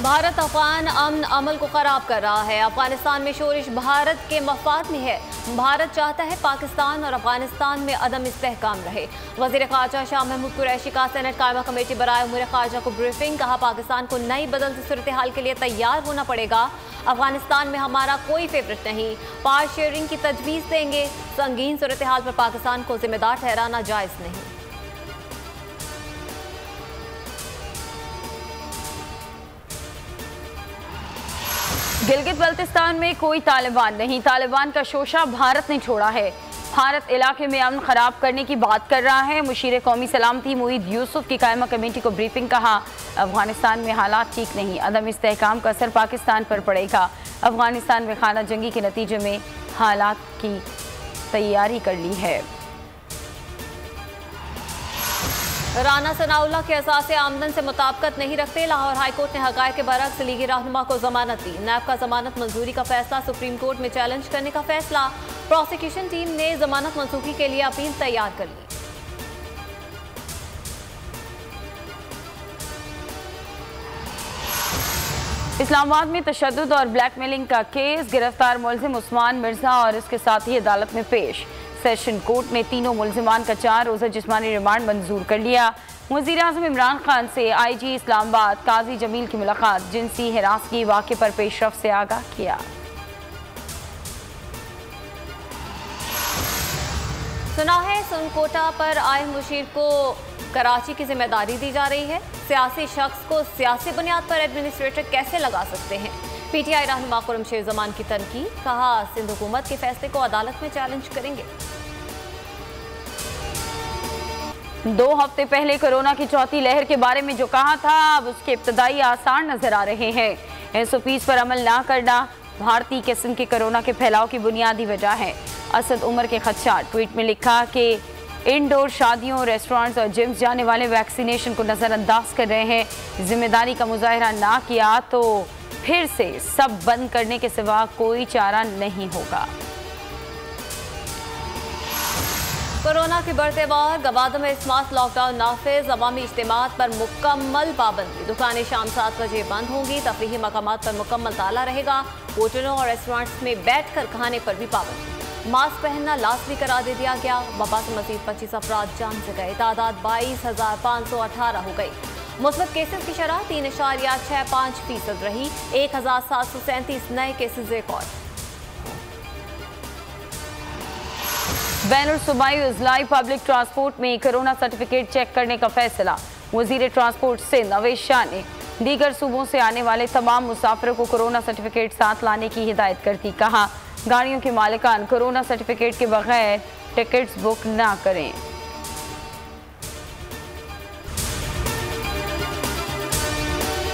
भारत अफगान अमन अमल को खराब कर रहा है। अफगानिस्तान में शोरिश भारत के मफाद में है। भारत चाहता है पाकिस्तान और अफगानिस्तान में अदम इस्तेहकाम रहे। वज़ीर ख़ारजा शाह महमूद कुरैशी का सेनेट कायमा कमेटी बराए उमूर ख़ारजा को ब्रीफिंग। कहा, पाकिस्तान को नई बदलती सूरत हाल के लिए तैयार होना पड़ेगा। अफगानिस्तान में हमारा कोई फेवरेट नहीं, पावर शेयरिंग की तजवीज़ देंगे। संगीन सूरत हाल पर पाकिस्तान को जिम्मेदार ठहराना जायज़ नहीं। गिलगित बल्तिस्तान में कोई तालिबान नहीं, तालिबान का शोशा भारत ने छोड़ा है। भारत इलाके में अमन खराब करने की बात कर रहा है। मुशीर कौमी सलामती मुईद यूसुफ की कायमा कमेटी को ब्रीफिंग। कहा, अफगानिस्तान में हालात ठीक नहीं, अदम इस्तेहकाम का असर पाकिस्तान पर पड़ेगा। अफगानिस्तान में खाना जंगी के नतीजे में हालात की तैयारी कर ली है। राना सनाउल्लाह के असासे आमदन से मुताबिकत नहीं रखते। लाहौर हाईकोर्ट ने हक़ाइक़ के बरअक्स लीगी रहनुमा को जमानत दी। नैब का जमानत मंजूरी का फैसला सुप्रीम कोर्ट में चैलेंज करने का फैसला। प्रोसिक्यूशन टीम ने जमानत मंसूखी के लिए अपील तैयार कर ली। इस्लामाबाद में तशद्दुद और ब्लैकमेलिंग का केस। गिरफ्तार मुलजिम उस्मान मिर्जा और इसके साथी अदालत में पेश। सेशन कोर्ट ने तीनों मुलजिमान का 4 रोज़ा जिस्मानी रिमांड मंजूर कर लिया। वज़ीर-ए-आज़म इमरान खान से IG इस्लामाबाद काजी जमील की मुलाकात। जिनसी हिरासगी वाक़े पर पेशरफ से आगाह किया। सुना है सुनकोटा पर आए मुशीर को कराची की जिम्मेदारी दी जा रही है। सियासी शख्स को सियासी बुनियाद पर एडमिनिस्ट्रेटर कैसे लगा सकते हैं। PTI रहनुमा खुर्रमशेर जमान की तनकीद। कहा, सिंध हुकूमत के फैसले को अदालत में चैलेंज करेंगे। 2 हफ्ते पहले कोरोना की चौथी लहर के बारे में जो कहा था, अब उसके इब्तदाई आसार नजर आ रहे हैं। SOPs पर अमल ना करना भारतीय किस्म के कोरोना के फैलाव की बुनियादी वजह है। असद उमर के खदशात। ट्वीट में लिखा कि इंडोर शादियों, रेस्टोरेंट्स और जिम्स जाने वाले वैक्सीनेशन को नज़रअंदाज कर रहे हैं। जिम्मेदारी का मुजाहरा ना किया तो फिर से सब बंद करने के सिवा कोई चारा नहीं होगा। कोरोना के बढ़ते बार गवादर में स्मार्ट लॉकडाउन नाफिज। अवामी इज्तिमात पर मुकम्मल पाबंदी। दुकानें शाम 7 बजे बंद होंगी। तफरीही मकामात पर मुकम्मल ताला रहेगा। होटलों और रेस्टोरेंट्स में बैठकर खाने पर भी पाबंदी। मास्क पहनना लाजमी करार दे दिया गया। वबा से मजीद 25 अफराद जान से गए। तादाद 22,518 हो गई। मुस्बत केसेस की शरह 3.65% रही। 1,737 नए केसेस रिकॉर्ड। बैनुल सूबाई अजलाई पब्लिक ट्रांसपोर्ट में कोरोना सर्टिफिकेट चेक करने का फैसला। वजीर ट्रांसपोर्ट सिंध अवैस शाह ने दीगर सूबों से आने वाले तमाम मुसाफिरों को कोरोना सर्टिफिकेट साथ लाने की हिदायत कर दी। कहा, गाड़ियों के मालिकान कोरोना सर्टिफिकेट के बगैर टिकट्स बुक ना करें।